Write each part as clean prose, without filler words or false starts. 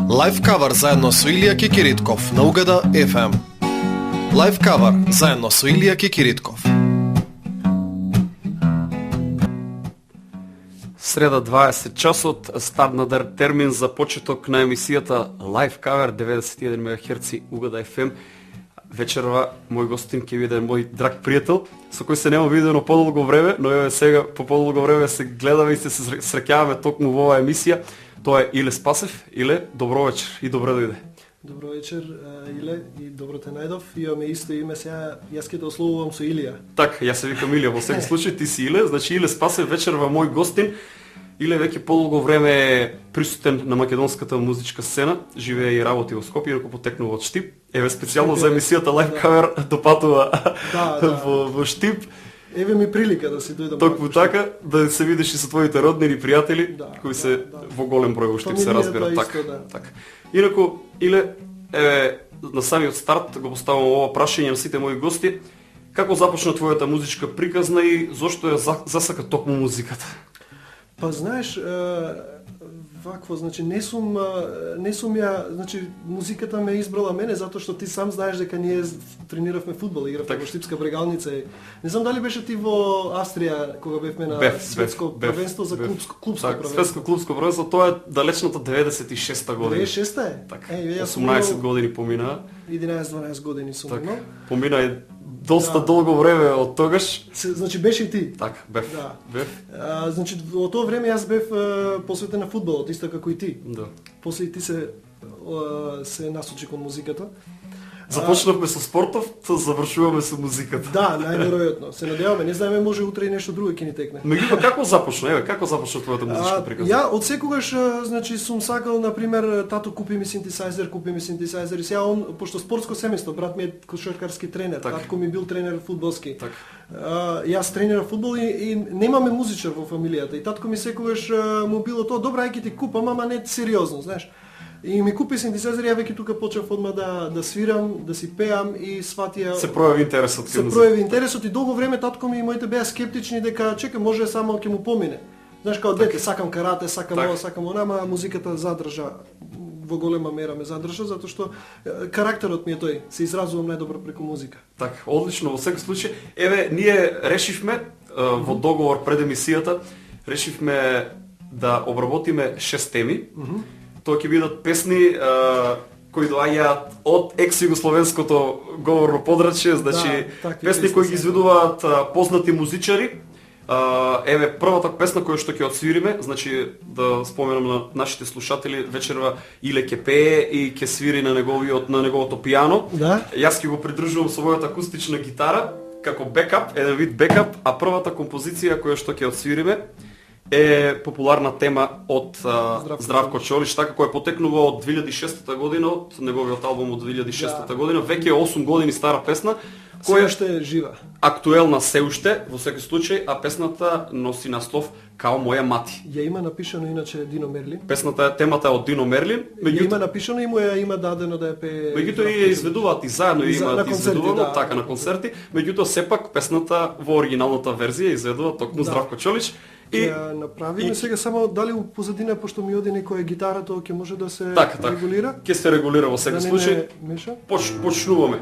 Лайф кавар заедно со Илија Кикиритков на Угада FM. Лайф кавар заедно со Илија Кикиритков. Среда 20 часот, стадна термин за почеток на емисијата Лайф кавар 91 МГц Угада FM. Вечерва мој гостин ќе биде мој драг пријател, со кој се нема видено подолго време, но еве сега по подолго време се гледаме и се среќаваме токму во оваа емисија. Тоа е Иле Спасев. Иле, добро вечер и добро дојде. Добро вечер, Иле, и добро те најдов. Имаме исто име сега, јас ќе те ословувам со Илија. Така, јас се викам Илија, во секој случај ти си Иле, значи Иле Спасев вечерва мој гостин. Иле веќе подолго време е присутен на македонската музичка сцена, живее и работи во Скопје, инаку потекнува од Штип. Еве специјално за емисијата Лайф кавер допатува во Штип. Еве ми прилика да си дојдам. Токму така, да се видиш и со твоите роднини и пријатели, кои се во голем број во Штип, се разбира така. Така. Инаку, Иле, еве на самиот старт го поставам ова прашање на сите мои гости. Како започна твојата музичка приказна и зошто ја засака токму музиката? Па знаеш, вакво, значи не сум ја, значи музиката ме избрала мене затоа што ти сам знаеш дека ние трениравме фудбал, игравме во Штипска брегалница. Не знам дали беше ти во Австрија кога бевме на светско првенство за клубско првенство. Светско клубско првенство, тоа е далечната 96-та година. 96-та е? Така. 18 години помина. 11-12 години сум имал. Помина и доста долго време од тогаш. Значи беше и ти. Така, бев. Да. Бев. Значи во тоа време јас бев посветен на фудбалот, исто како и ти. Да. После и ти се насочи кон музиката. Започнавме со спортов, завршуваме со музиката. Да, најверојатно. Се надеваме, не знаеме, може утре и нешто друго ќе ни текне. Меѓутоа како започна? Еве, како започна твојата музичка приказна? Ја од секогаш, значи сум сакал, на пример, тато купи ми синтесајзер и сега он, пошто спортско семејство, брат ми е кошаркарски тренер, татко ми бил тренер фудбалски. Јас тренирав фудбал и немаме музичар во фамилијата и татко ми секогаш му било тоа, добра, ајде ти купам, ама не сериозно, знаеш. И ми купи синтесајзер, ја веќе тука почнав одма да свирам, да си пеам и сватија. Се пројави интересот. Се пројави интересот и долго време татко ми и моите беа скептични дека чека може само ќе му помине. Знаеш, као дете, сакам карате, сакам ова, сакам она, ама музиката задржа, во голема мера ме задржа, затоа што карактерот ми е тој, се изразувам најдобро преку музика. Така, одлично, во секој случај. Еве, ние решивме во договор пред емисијата, решивме да обработиме 6 теми. Тоа ќе бидат песни кои доаѓаат од екс-југословенското говорно подрачје, значи песни кои ги изведуваат познати музичари. Еве првата песна која што ќе отсвириме, значи да споменам на нашите слушатели, вечерва Иле ќе пее и ќе свири на неговото пијано. Да? Јас ќе го придржувам со мојата акустична гитара како бекап, еден вид бекап, а првата композиција која што ќе отсвириме е популарна тема од Здравко Чолич, така која потекнува од 2006 година, од неговиот албум од 2006 година, веќе 8 години стара песна, која уште е жива. Актуелна се уште, во секој случај, а песната носи наслов Као моја мати. Ја има напишано иначе Дино Мерлин. Песната темата е од Дино Мерлин. Ја има напишано и му ја има дадено да ја пее. Меѓутоа и ја изведуваат и заедно имаат изведувано така на концерти, меѓутоа сепак песната во оригиналната верзија изведува токму Здравко Чолич. И направиме сега само дали у позадина, пошто ми оди некоја гитара, тоа ќе може да се регулира? Ќе се регулира во секој случај. Почнуваме.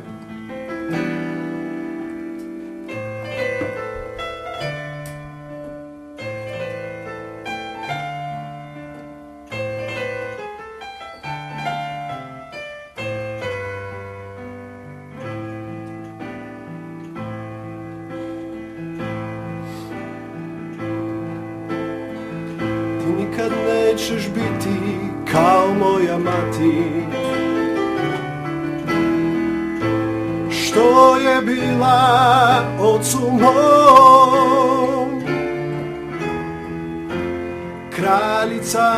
Никад неćeš biti kao moja mati, što je bila ocu mom, kraljica,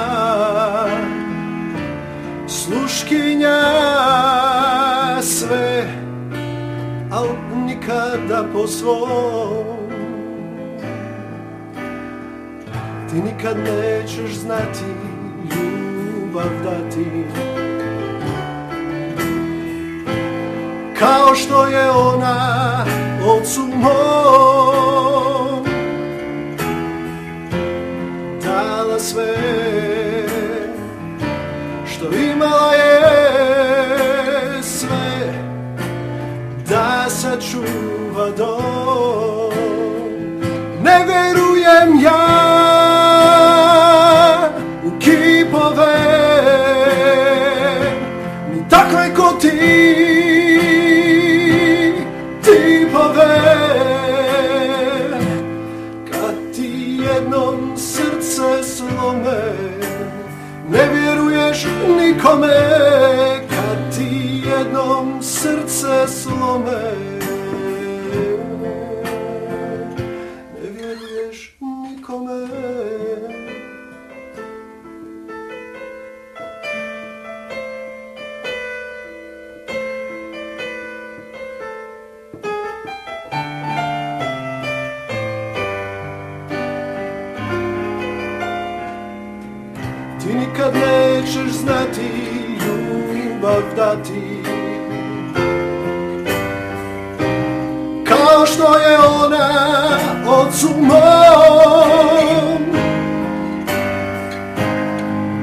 sluškinja sve, al nikada po svom. Ti nikad nećeš znati ljubav dati, kao što je ona ocu mom dala sve što imala je sve da sačuva dom. Ne verujem ja u kipove, ni takve ko ti tipove. Kad ti jednom srce slome, ne vjeruješ nikome. Kad ti jednom srce slome, ne vjeruješ nikome. Ti nikad nećeš znati ljubav dati, kao što je ona ocu mom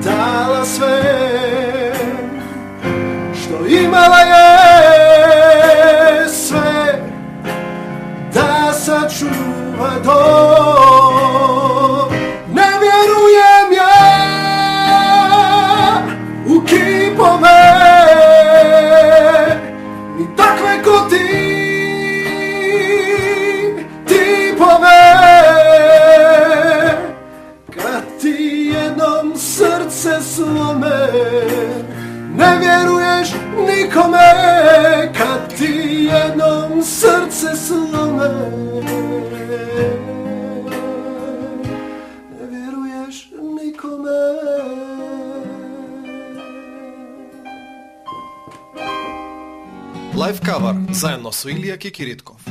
dala sve što imala je sve da sačuva dom. Ne vjerujem ja u kipove, ni takve ko ti tipove. Kad ti jednom srce slome, ne vjeruješ nikome. Kad ti jednom srce slome, ne vjeruješ nikome. Лайв кавар заедно со Илија Кикиритков.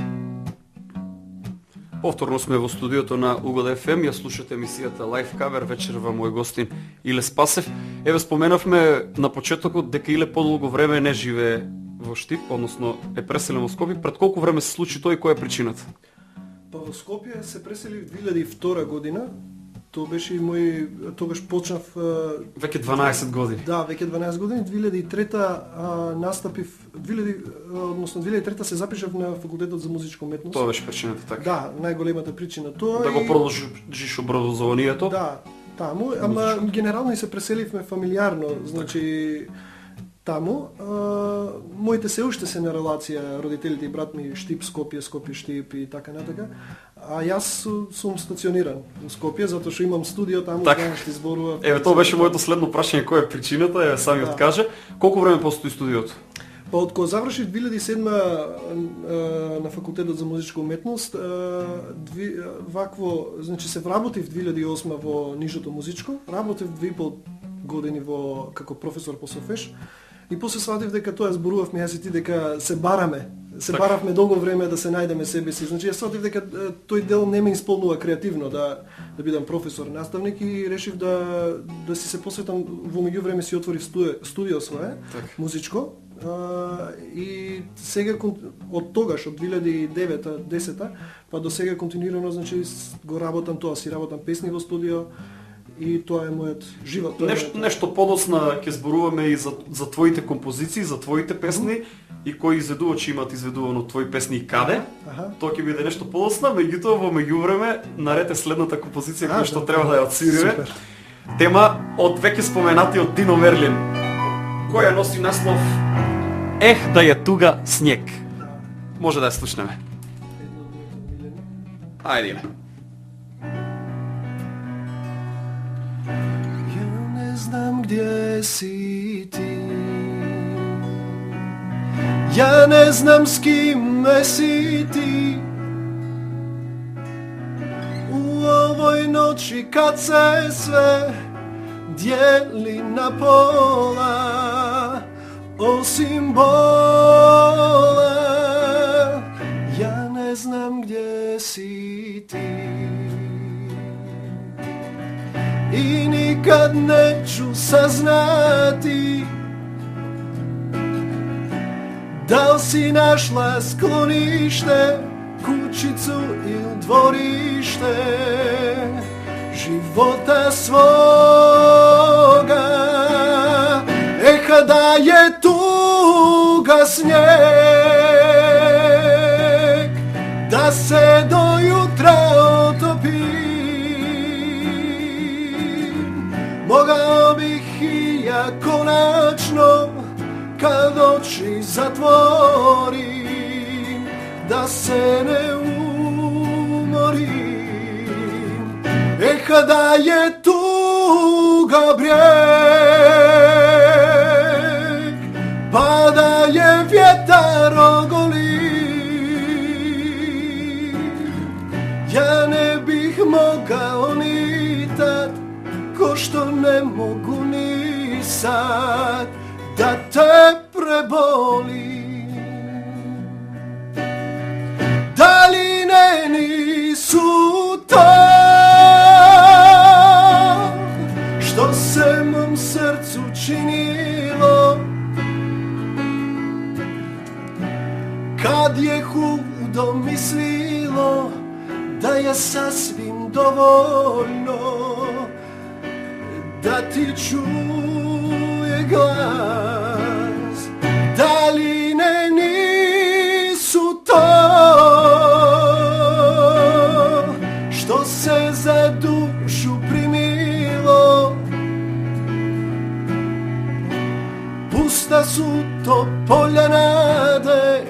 Повторно сме во студиото на Угода FM, ја слушате емисијата Live Cover, вечерва мој гостин Иле Спасев. Еве споменавме на почетокот дека Иле подолго време не живее во Штип, односно е преселен во Скопје. Пред колку време се случи тоа и која е причината? Па во Скопје се пресели 2002 година. Тоа беше и мој, тогаш почнав Веќе 12 години. Да, веќе 12 години. 2003 настапив, односно 2003 се запишав на факултетот за музичка уметност. Тоа беше причината, така. Да, најголемата причина тоа. Да го продолжиш образованието. Да, таму, ама генерално и се преселивме фамилиарно, значи таму. Моите се уште се на релација, родителите и брат ми Штип, Скопје, Скопје, Штип и така натака. А јас сум стациониран во Скопје, затоа што имам студио таму, знаеш, ти зборував. Еве, тоа беше моето следно прашање, која е причината, еве сами откаже. Колку време постои студиото? Па од кога завршив 2007 на факултетот за музичка уметност, вакво, значи се вработив 2008 во нишото музичко, работев 2,5 години како професор по софеш. И после сватив дека тоа зборувавме јас и ти дека се бараме. Се баравме долго време да се најдеме себе си. Значи јас сватив дека тој дел не ме исполнува креативно да бидам професор, наставник и решив да си се посветам. Во меѓувреме си отворив студио свое, музичко. И сега од тогаш, од 2009-10 па до сега континуирано, значи го работам тоа, си работам песни во студио. И тоа е мојот живот. Нешто подосна ќе зборуваме и за твоите композиции, за твоите песни и кои изведувачи имаат изведувано твои песни и каде. Тоа ќе биде нешто подосна, меѓутоа во меѓувреме нарете следната композиција која што треба да ја отсвириме. Тема од веќе споменатиот Дино Мерлин, која носи наслов Ех да ја туга снег. Може да ја слушнеме. Ајде. Не знам где си ти, ја не знам с киме си ти. У овој ночи кад се све дели на пола, осим бола, ја не знам где си ти. И никад неću saznati da li si našla sklonište, kućicu ili dvorište života svoga. je tuga snijeg, da se do jutra otopi, mogao bih i ja konačno, kad oči zatvorim, da se ne umorim. Kada je tuga brijeg, pa da je vjetar ogoli, ja ne bih mogao ni tad, ko što ne mogu ni sad, da te prebolim. Daline nisu to što se mom srcu činilo, kad je hudo mislilo da je sasvim dovoljno da ti čuje glas. Daline nisu to što se za dušu primilo, pusta su to polja nade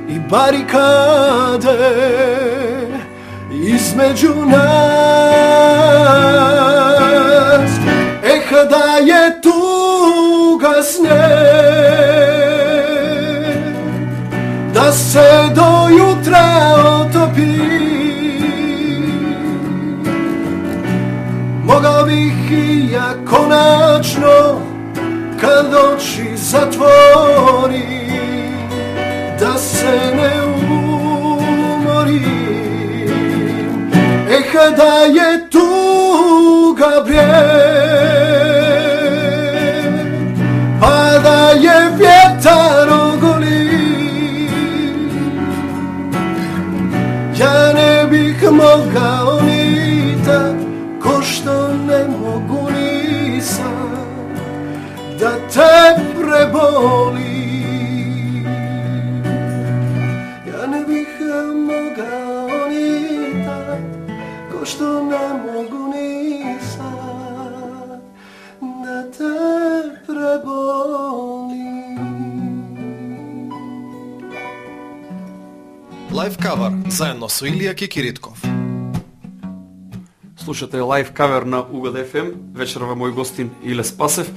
i barikade između nas. Da je tuga snijeg, da se do jutra otopi, mogao bih i ja konačno, kad oči zatvorim, da se ne umorim. Da je tuga brijeg, pa da je vjetar ogoli, ja ne bih mogao ni tad, ko što ne mogu ni sad, da te prebolim. Ja ne bih mogao ni tad, ko što ne mogu ni sad, da te prebolim. Live cover заедно со Илија Кекиритков. Слушате лайв кавер на УГД FM, вечерва мој гостин Иле Спасев.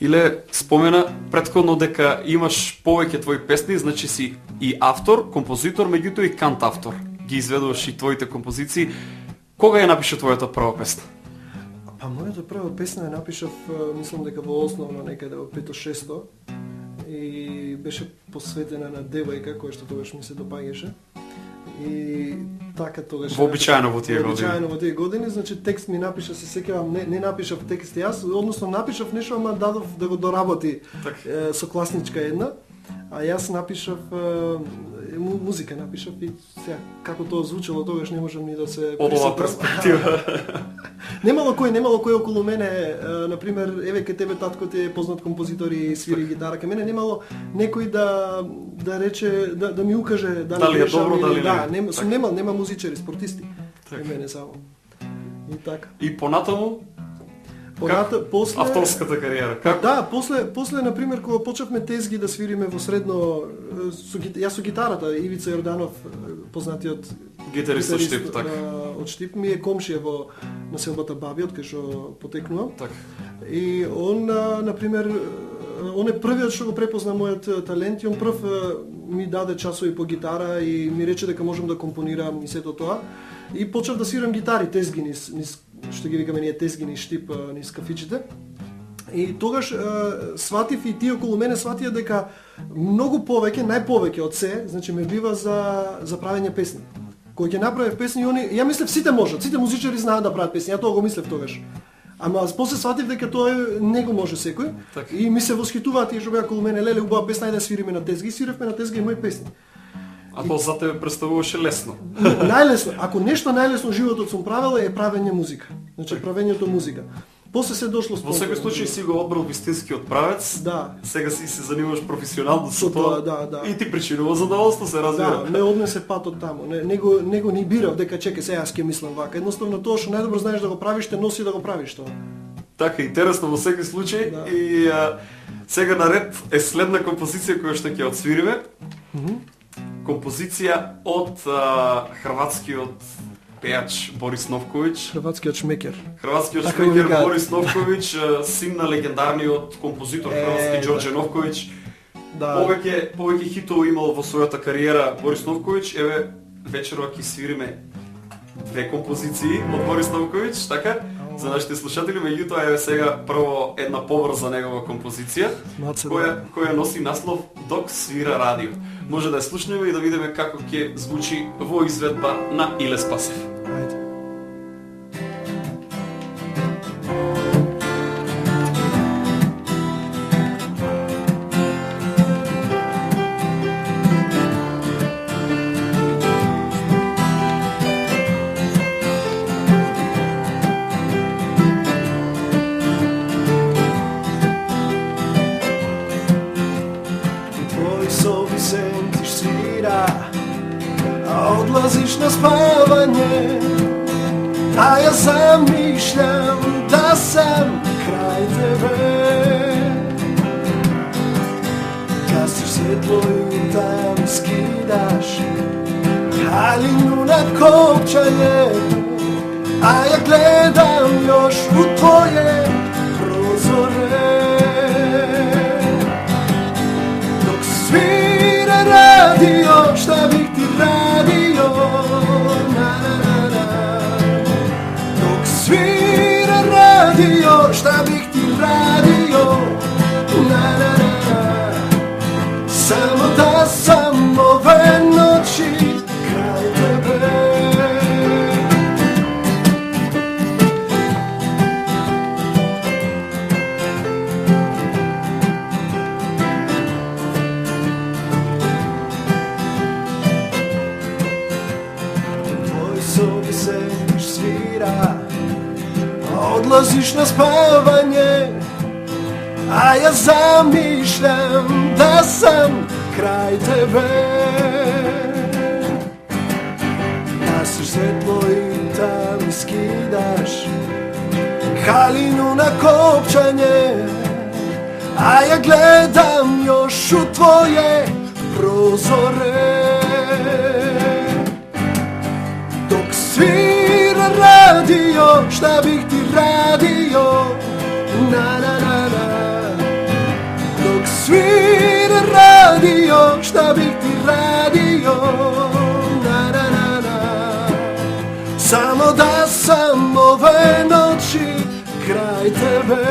Иле спомена претходно дека имаш повеќе твои песни, значи си и автор, композитор, меѓутоа и кантавтор. Ги изведуваш и твоите композиции. Кога ја напиша твојата прва песна? Па мојата прва песна ја напишав, мислам дека во основно некаде во 5-6 и беше посветена на девојка која што тогаш ми се допаѓаше. И така тогаш вообичаено во тие години. Вообичаено во тие години, значи текст ми напиша, се сеќавам, не напишав текст јас, односно напишав нешто, ама дадов да го доработи сокласничка една, а јас напишав музика напишав и сега како тоа звучело тогаш не можам ни да се од оваа перспектива. Немало кој околу мене, на пример, еве ке тебе татко ти е познат композитор и свири гитара, ке мене немало некој да рече, да ми укаже дали е добро, дали не. Да, нема музичари, спортисти. Ке мене само. И така. И понатаму после авторската кариера. Како? Да, после на пример кога почнавме тезги да свириме во средно јас со гитарата, Ивица Јорданов, познатиот гитарист од Штип, така. Од Штип ми е комшија во населбата Баби, од кај што потекнувам. Така. И он на пример он е првиот што го препозна мојот талент и он прв ми даде часови по гитара и ми рече дека можам да компонирам и сето тоа. И почнав да свирам гитари, тезги низ што ги викаме ние тезги низ Штип, низ кафичите. И тогаш сватив и тие околу мене сватија дека многу повеќе, најповеќе од се, значи ме бива за правење песни. Кој ќе направи песни, ја мислев сите можат, сите музичари знаат да прават песни, ја тоа го мислев тогаш. Ама после сватив дека тоа не го може секој. Так. И ми се восхитуваат тие што беа околу мене, леле убава песна, ајде да свириме на тезги, свиравме на тезги и мои песни. А тоа за тебе представуваше лесно. Најлесно. Ако нешто најлесно животот сум правела е правење музика. Значи правењето музика. После се дошло Во секој случај си го одбрал вистинскиот правец. Да. Сега си се занимаваш професионално со Со тоа. тоа, да. И ти причинува задоволство, се разбира. Да, ме однесе патот таму. Не го ни бирав дека чекај сега јас ќе мислам вака. Едноставно тоа што најдобро знаеш да го правиш, те носи да го правиш тоа. Така, интересно во секој случај. Да. И сега наред е следна композиција која што ќе отсвириме. Композиција од хрватскиот пејач Борис Новковиќ. Хрватскиот шмекер. Хрватскиот Така го шмекер викаат. Борис Новковиќ, син на легендарниот композитор хрватски Ѓорđe Новковиќ. Да. Повеќе хитови имал во својата кариера Борис Новковиќ. Еве вечерва ќе свириме две композиции од Борис Новковиќ, така? За нашите слушатели, меѓутоа еве сега прво една побрза негова композиција која носи наслов Док свира радио. Може да ја слушнеме и да видиме како ќе звучи во изведба на Иле Спасев. Ајде. Твои соби сентиш свира, а одлазиш на спавање, а ја замишљам да сам крај тебе. Гасиш светло и там скидаш халину на копчање, а ја гледам још у твоје прозоре. Свира радио, šta bih ti radio, na na na na. Dok svira radio, šta bih ti radio, na na na na. Samo da sam ove noći kraj tebe. Sobi sediš svira, a odlaziš na spavanje, a ja zamišljam da sam kraj tebe. Gasiš svetlo i tam skidaš halinu na kopčanje, a ja gledam još u tvoje prozore. Dok svira radio, šta bih ti radio, na na na na. Dok svira radio, šta bih ti radio, na na na na. Samo da sam ove noći kraj tebe.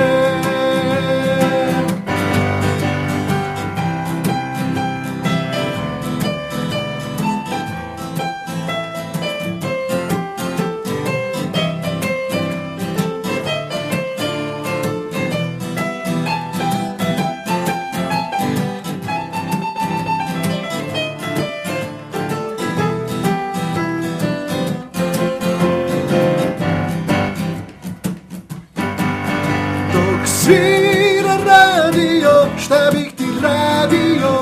Svira radio, šta bih ti radio,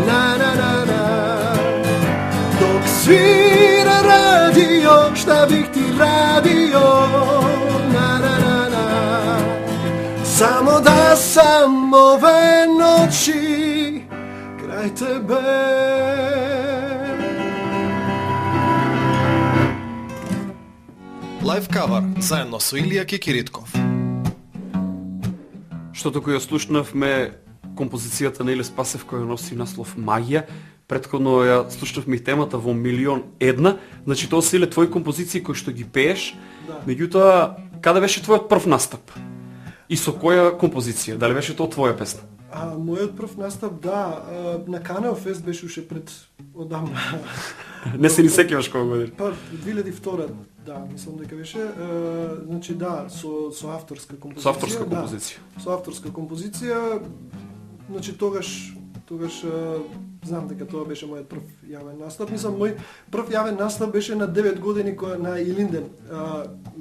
na na na na. Dok svira radio, šta bih ti radio, na na na na. Samo da sam ove noći kraj tebe. Лайв кавар заедно со Илија Кекиритков. Што току ја слушнавме композицијата на Иле Спасев која носи наслов Магија. Претходно ја слушнавме и темата во Милион една. Значи тоа се Иле твои композиции кои што ги пееш. Да. Меѓутоа, каде беше твојот прв настап? И со која композиција? Дали беше тоа твоја песна? Мојот прв настап, да, на Канео Фест беше уште пред одамна. Не се ни сеќаваш кога година? Па 2002, да, мислам дека беше. Значи да, со авторска композиција. Со авторска композиција. Да, со авторска композиција. Значи тогаш знам дека тоа беше мојот прв јавен настап. Мислам, мој прв јавен настап беше на 9 години на Илинден,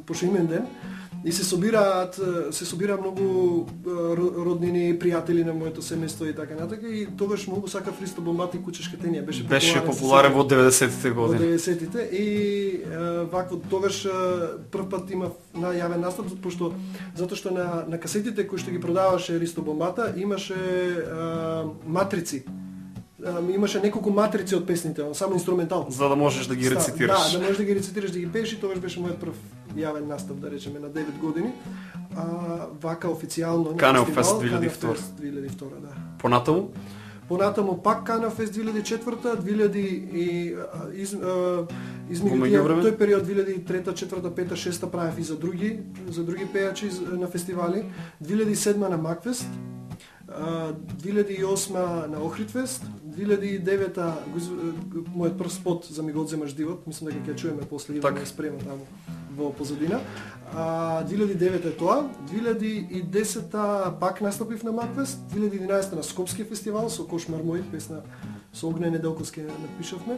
пошто имен ден. И се собира многу роднини, пријатели на моето семејство и така натака, и тогаш многу сакав Ристо Бомбата и Кучешка Тенија. Беше популарен во 90-тите во години. 90-тите и вакво тогаш прв пат имав на јавен настап, затоа што на касетите кои што ги продаваше Ристо Бомбата имаше матрици. Имаше неколку матрици од песните, само инструментал. За да можеш да ги рецитираш. Да, да можеш да ги рецитираш, да ги пееш, и тогаш беше мојот прв јавен настап, да речеме, на 9 години. Вака официјално Канел на Фест фестивал, 2002. 2002, да. Понатаму? Понатаму пак Канел Фест 2004, 2000 и измеѓу тој период 2003, 4, 5, 6 правев и за други пејачи на фестивали, 2007 на Макфест, 2008 на Охридфест, 2009 мојот прв спот за Ми го одземаш дивот, мислам дека ќе чуеме после, Иван ме спрема таму во позадина. 2009 е тоа, 2010 пак настапив на Макфест, 2011 на Скопски фестивал со Кошмар мој, песна со Огне Неделковски напишавме.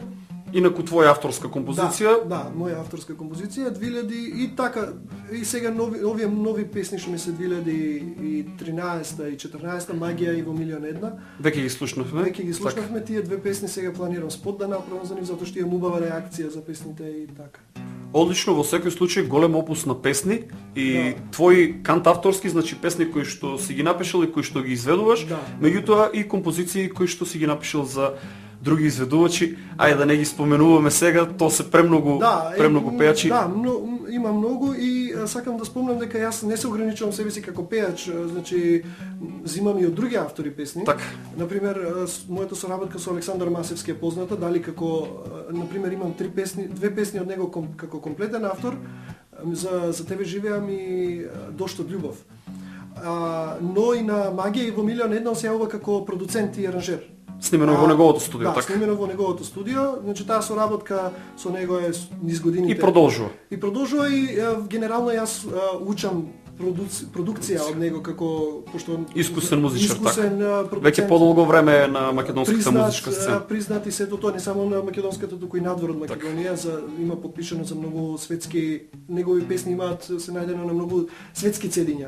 Инаку твоја авторска композиција? Да, моја авторска композиција, 2000 и така, и сега овие нови песни што ми се 2013 и 14 Магија и Во милион една. Веќе ги слушнавме. Тие две песни сега планирам спот да направам за нив, затоа што имам убава реакција за песните и така. Одлично, во секој случај голем опус на песни и твои кантавторски, значи песни кои што си ги напишал и кои што ги изведуваш, меѓутоа и композиции кои што си ги напишал за други изведувачи, ајде да не ги споменуваме сега, то се премногу пејачи. Да, има многу и сакам да спомнам дека јас не се ограничувам себе си како пејач, значи зимам и од други автори песни. Так. Например, мојата соработка со Александар Масевски е позната, дали како, например, имам две песни од него како комплетен автор, за тебе живеам и Дошт од љубов. Но и на Магија и Во милион една се јавува како продуцент и аранжер. Снимено во неговото студио, така? Да, снимено во неговото студио, значи таа соработка со него е низ годините. И продолжува. И генерално јас учам продукција од него како пошто искусен музичар, така. продуцент. Веќе подолго време на македонската музичка сцена. Признати сето тоа, не само на македонската, туку и надвор од Македонија, има подпишано за многу светски, негови песни имаат се најдено на многу светски цедиња.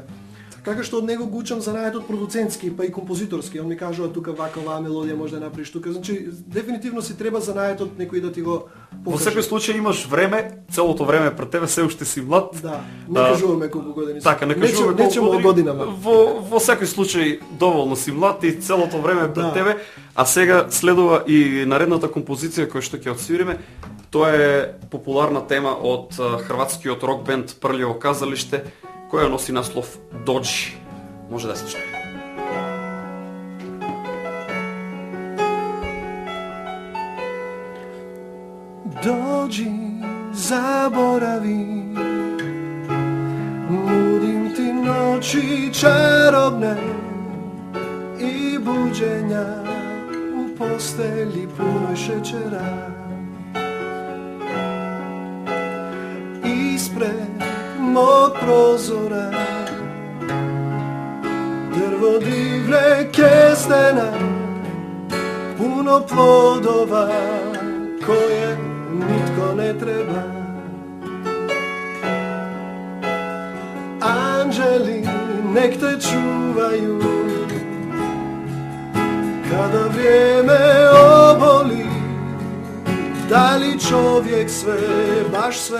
Така што од него го учам занајдот продуцентски, па и композиторски. Он ми кажува тука вака оваа мелодија може да направиш тука. Значи дефинитивно си треба занајдот некој да ти го покаже. Во секој случај имаш време, целото време пред тебе, се уште си млад. Да, не кажуваме колку години. Така, не кажуваме колку години. Годинама. Во секој случај доволно си млад и целото време пред тебе, а сега следува и наредната композиција која што ќе отсвириме. Тоа е популарна тема од хрватскиот рок бенд Прљево казалиште, која носи наслов Доджи. Може да се слушаме. Доđi, zaboravi, nudim ti noći čarobne i buđenja u postelji punoj šećera. Ispred mog prozora drvo divlje kestena, puno plodova koje nitko ne treba. Anđeli nek te čuvaju kada vrijeme oboli. Da li čovjek sve, baš sve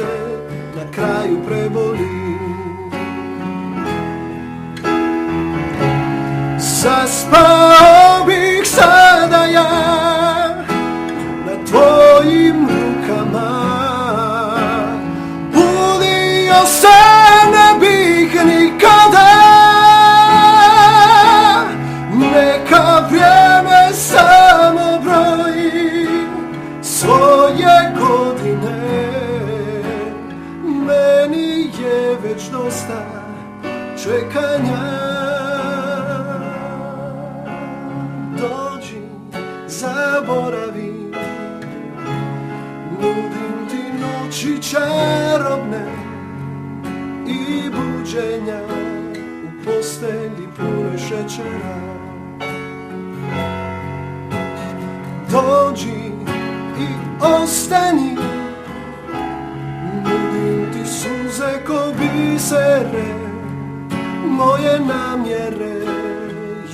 na kraju preboli? Zaspao bih sada ja na tvojim rukama, budio se ne bih nikada. Neka vrijeme samo broji svoje godine, meni je već dosta čekanja. Dođi, zaboravi, nudim ti noći čarobne i buđenja u postelji punoj šećera. Dođi i ostani, nudim ti suze ko biseri moje namjere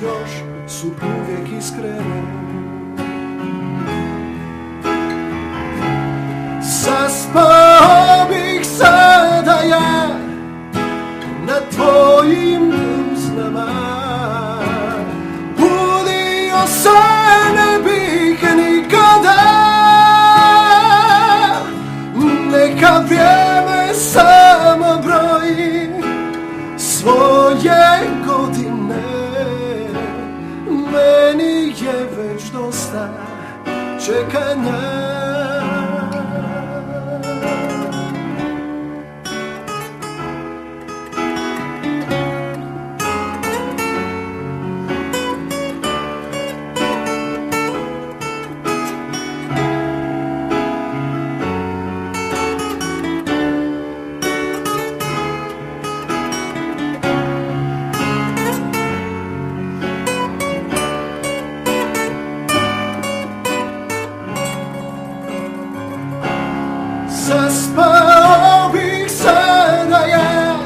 još su uvijek iskrene. Zaspao bih sada ja na tvojim usnama, budio se ne bih nikada, neka vrijeme samo broji svoje godine, meni je već dosta čekanja. Zaspao bih sada ja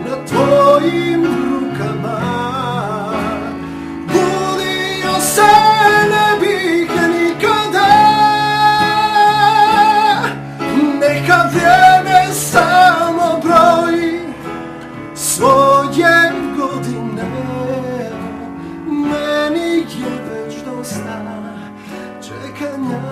na tvojim rukama, budio se ne bih nikada, neka vrijeme samo broji svoje godine, meni je već dosta čekanja.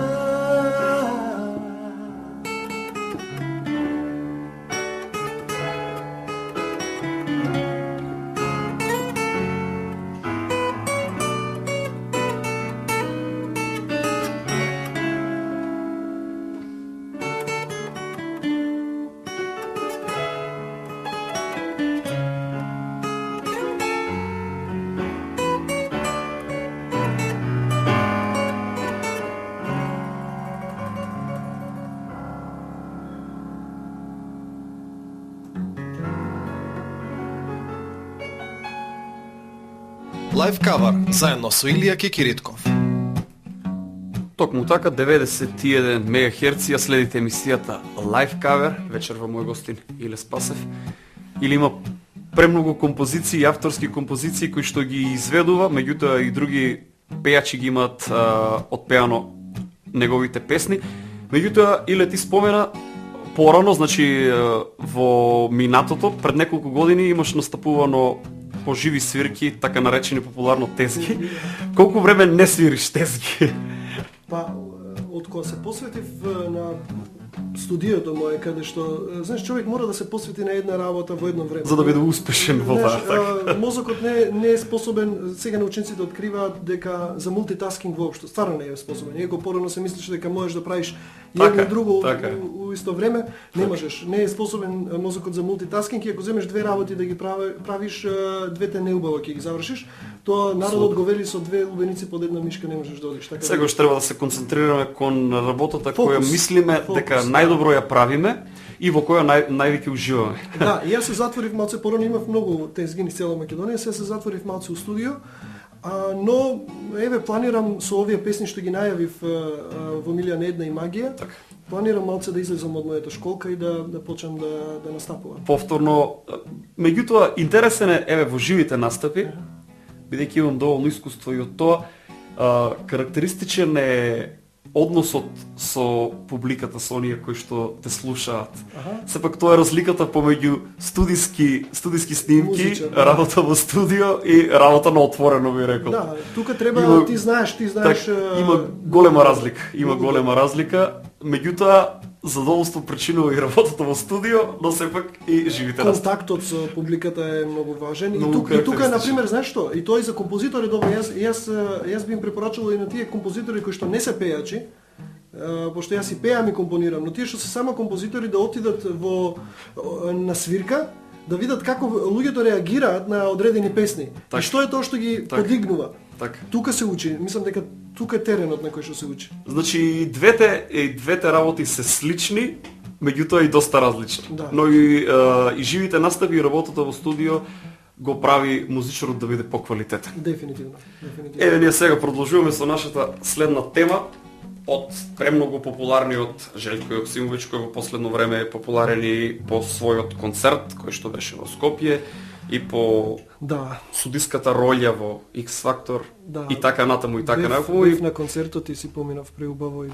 Лайв кавар заедно со Илија Кекиритков. Токму така 91 МГц ја следите емисијата Live Cover, вечер во мој гостин Иле Спасев. Или има премногу композиции, авторски композиции кои што ги изведува, меѓутоа и други пејачи ги имаат отпеано неговите песни. Меѓутоа Иле ти спомена порано, значи во минатото, пред неколку години имаш настапувано по живи свирки, така наречени популарно тезги. Колку време не свириш тезги? Па, од кога се посветив на студиото мое, каде што, знаеш, човек мора да се посвети на една работа во едно време. За да биде успешен во таа, така. Мозокот не е способен, сега научниците откриваат дека за мултитаскинг воопшто, стварно не е способен. Иако порано се мислеше дека можеш да правиш едно и друго у исто време, не можеш. Не е способен мозокот за мултитаскинг, и ако земеш две работи да ги правиш, двете неубаво ќе ги завршиш, тоа народот го вели со две лубеници под една мишка не можеш да одиш. Така сега што треба да се концентрираме кон работата која мислиме дека најдобро ја правиме и во која највеќе уживаме. Да, и јас се затворив малце, порано имав многу тезги низ цела Македонија, се затворив малце у студио, но еве планирам со овие песни што ги најавив во Милијан една и магија. Так. Планирам малце да излезам од мојата школка и да почнам да настапувам. Повторно, меѓутоа интересен е еве во живите настапи, бидејќи имам доволно искуство и од тоа, карактеристичен е односот со публиката, со оние кои што те слушаат. Сепак тоа е разликата помеѓу студиски снимки, музичар, работа во студио и работа на отворено, би рекол. Да, тука треба ти знаеш. Има голема разлика, меѓутоа задоволство причинува и работата во студио, но сепак и живите настапи. Контактот со публиката е многу важен. Многу И тука, например, знаеш што? И тоа и за композитори добро. Јас би им препорачал и на тие композитори кои што не се пејачи, пошто јас и пеам и компонирам, но тие што се само композитори да отидат на свирка, да видат како луѓето реагираат на одредени песни. И што е тоа што ги подигнува. Тука се учи, мислам дека тука е теренот на кој што се учи. Значи и двете работи се слични, меѓутоа и доста различни. Да. Но и живите настапи и работата во студио го прави музичарот да биде поквалитетен. Дефинитивно. Еве ние сега продолжуваме со нашата следна тема. од премногу популарниот Желјко Јоксимовиќ, кој во последно време е популарен и по својот концерт, кој што беше во Скопје, и по судиската роља во X Factor, и така натаму, и така натаму. Бев на концертот и си поминав преубаво и...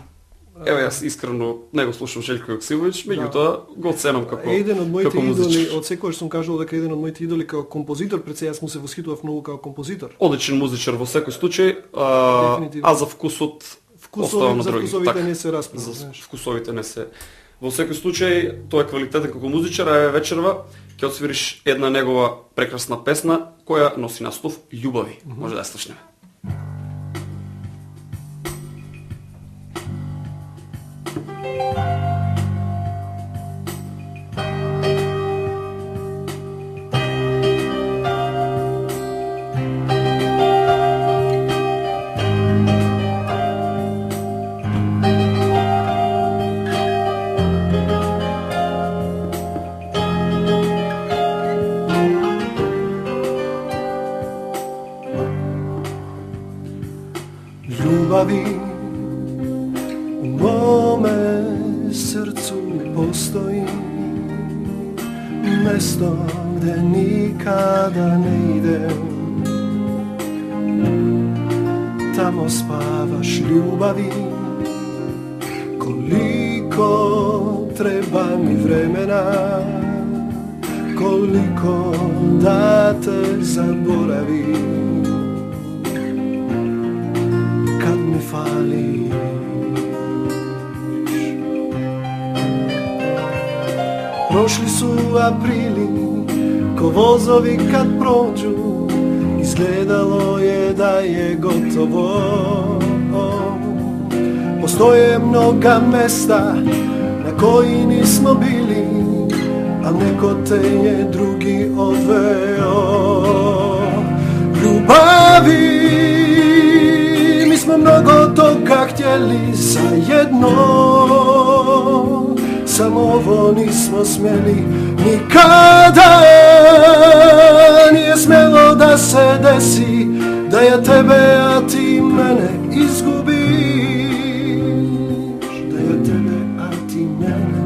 Еве, јас искрено не го слушам Желјко Јоксимовиќ, меѓутоа го ценам како музичар. Еден од моите идоли, од секојаш сум кажал дека еден од моите идоли како композитор, пред се јас му се восхитував многу како композитор. Одличен музичар во секој случај, а за вкусот оставам на други. За вкусовите не се расправа. За вкусовите не се. Во секој случај, тој е квалитетен како музичар, а вечерва ќе отсвириш една негова прекрасна песна која носи наслов Љубави. Може да ја слушнеме. Љубави у моме срцу постои место где никада не идем. Тамо спаваш љубави, колико треба ми времена, колико да те заборавим. Fališ. Prošli su aprili, ko vozovi kad prođu, izgledalo je da je gotovo. Postoje mnoga mesta na koji nismo bili, a neko te je drugi odveo. Ljubavi, smo mnogo toga htjeli zajedno, samo ovo nismo smjeli. Nikada nije smjelo da se desi da ja tebe, a ti mene izgubiš. Da ja tebe, a ti mene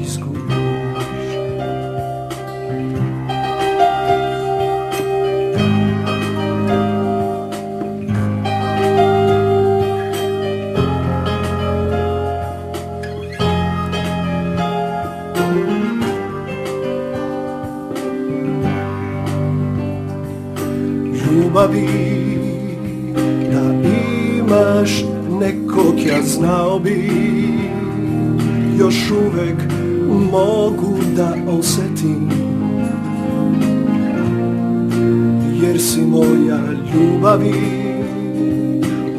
izgubiš. Ljubavi, da imaš nekog ja znao bi, još uvek mogu da osjetim, jer si moja ljubavi,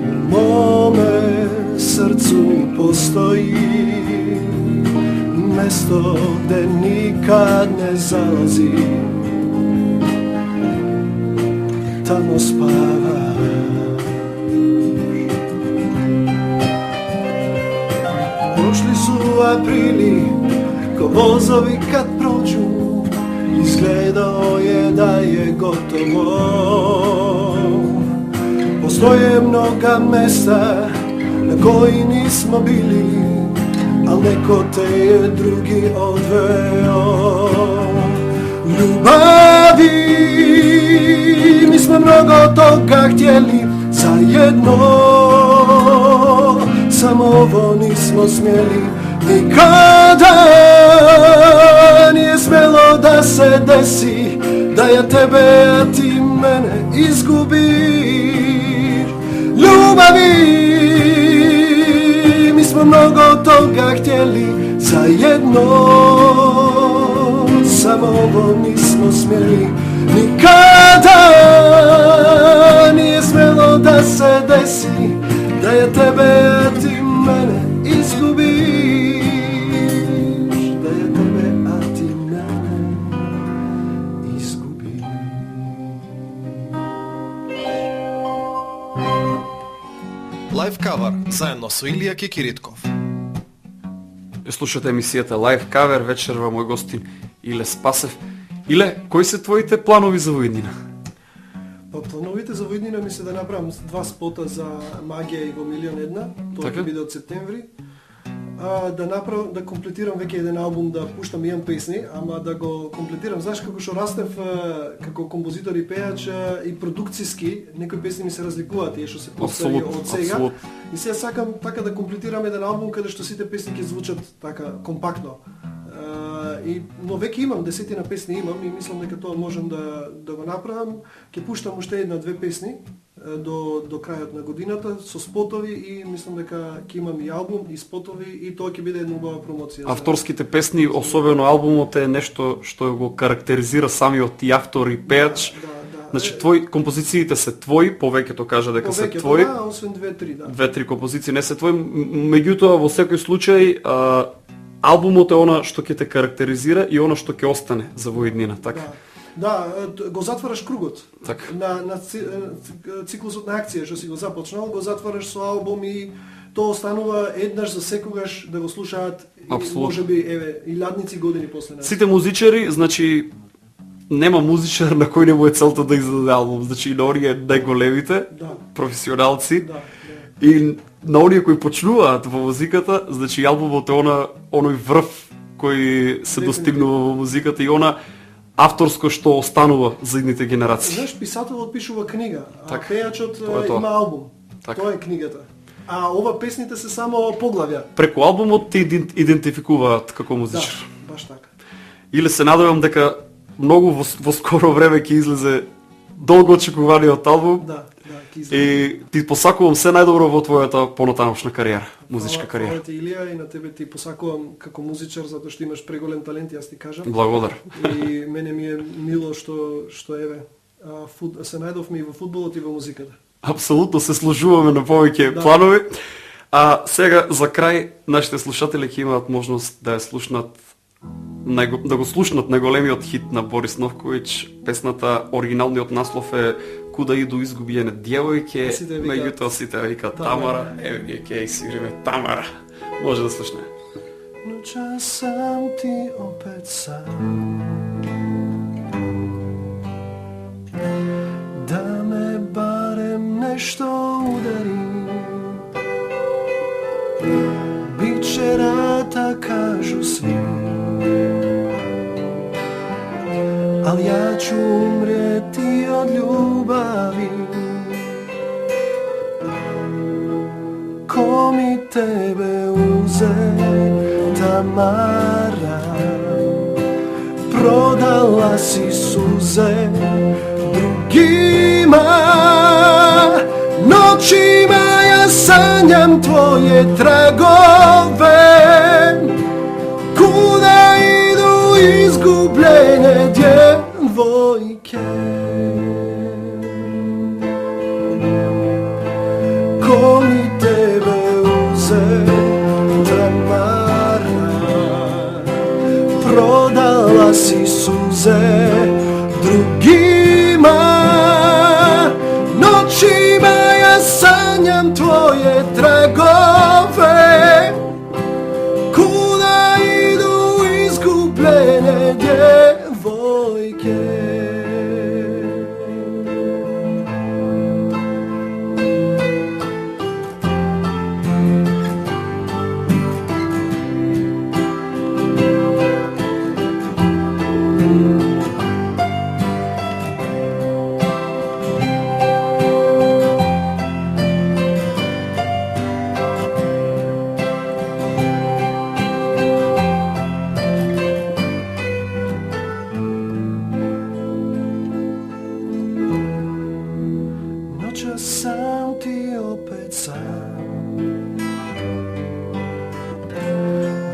u mome srcu postoji mesto gde nikad ne zalazim. Tamo spavaš. Prošli su aprili, ko vozovi kad prođu, izgledao je da je gotovo. Postoje mnoga mesta na koji nismo bili, al neko te je drugi odveo. Ljubavi, mi smo mnogo toga htjeli zajedno, samo ovo nismo smjeli. Nikada nije smjelo da se desi da ja tebe, a ti mene izgubiš. Ljubavi, mi smo mnogo toga htjeli zajedno, samo ovo nismo smjeli. Nikada nije smjelo da se desi da ja tebe, a ti mene izgubiš. Da ja tebe, a ti mene izgubiš. Live Cover заедно со Илија Кекиритков. Слушате емисијата Live Cover, вечерва мој гостин Иле Спасев. Иле, кои се твоите планови за воиднина? Па плановите за во иднина ми се да направам 2 спота за Магија и во Милион една, тоа ќе биде од септември. Да комплетирам веќе еден албум, да пуштам, имам песни, ама да го комплетирам. Знаеш како што растев како композитор и пејач и продукциски, некои песни ми се разликуваат, тие што се постари од сега. И сега сакам така да комплетирам еден албум каде што сите песни ќе звучат така компактно. Но веќе имам 10 песни имам и мислам дека тоа можам да го направам. Ќе пуштам уште 1-2 песни до крајот на годината со спотови и мислам дека ќе имам и албум и спотови и тоа ќе биде една убава промоција. Авторските песни, особено албумот е нешто што го карактеризира самиот и автор и пејач. Значи твои композициите се твои, повеќето кажа дека се твои. Да, освен 2-3, да. 2-3 композиции не се твои, меѓутоа во секој случај албумот е она што ќе те карактеризира и она што ќе остане за во иднина, така? Да, го затвараш кругот. Така. На циклусот на акција што си го започнал, го затвараш со албум и тоа останува еднаш за секогаш да го слушаат и можеби илјадници години после нас. Сите музичари, значи нема музичар на кој не му е целта да издаде албум, значи и на оние најголемите професионалци. И на оние кои почнуваат во музиката, значи албумот е оној врв кој се достигнува во музиката и она авторско што останува за идните генерации. Знаеш, писателот пишува книга, а пејачот има албум. Тоа е книгата. А ова песните се само поглавја. Преку албумот ти идентификуваат како музичар. Да, баш така. Или се надевам дека многу во скоро време ќе излезе долго очекуваниот албум. Да. И ти посакувам се најдобро во твојата понатамошна кариера, музичка кариера. Хвала ти, Илија, и на тебе ти посакувам како музичар затоа што имаш преголем талент, јас ти кажам. Благодарам. И мене ми е мило што се најдовме и во фудбалот и во музиката. Апсолутно се сложуваме на повеќе планови. А сега за крај нашите слушатели ќе имаат можност да ја слушнат да го слушнат најголемиот хит на Борис Новковиќ. Песната, оригиналниот наслов е Куда иду изгубиене дјевојке, меѓутоа сите викаат Тамара, еве ќе ја свириме Тамара. Може да слушнеме. Ноќас сам ти опет сам, да ме барем нешто удари, биче рата кажу сви, ал ја ću umrijeti od ljubavi. Ko mi tebe uze, Tamara, prodala si suze drugima. Noćima ja sanjam tvoje tragove, kuda idu izgubljene djevojke. Ko mi tebe uze, Tamara, prodala si suze drugima. Noćima ja sanjam tvoje tragove, kuda idu izgubljene djevojke. Sam ti opet sam,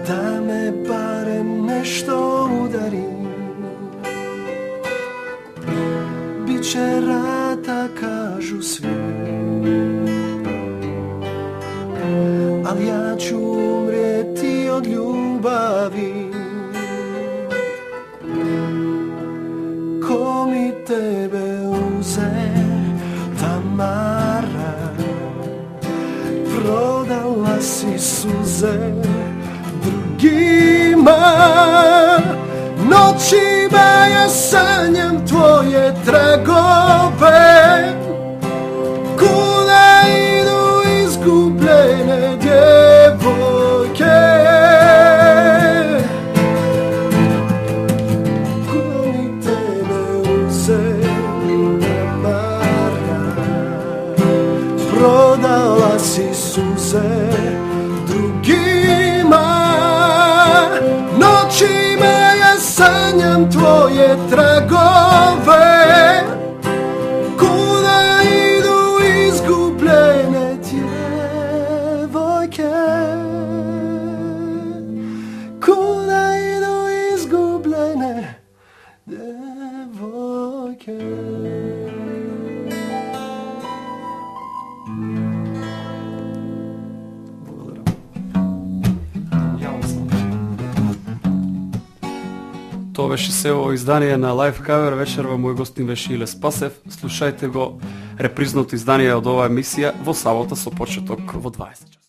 da me barem nešto udari, biće rata kažu svi, al ja ću umrijeti od ljubavi. Ko mi tebe uze, Tamara, prodala si suze drugima. Noćima ja sanjam tvoje tragove, очима ја санјам твоje трагове, куда иду изгублене дјевојке, куда иду изгублене дјевојке. Тоа беше се во издание на Live Cover. Вечерва мој гостин беше Иле Спасев. Слушајте го репризното издание од оваа емисија во сабота со почеток во 20.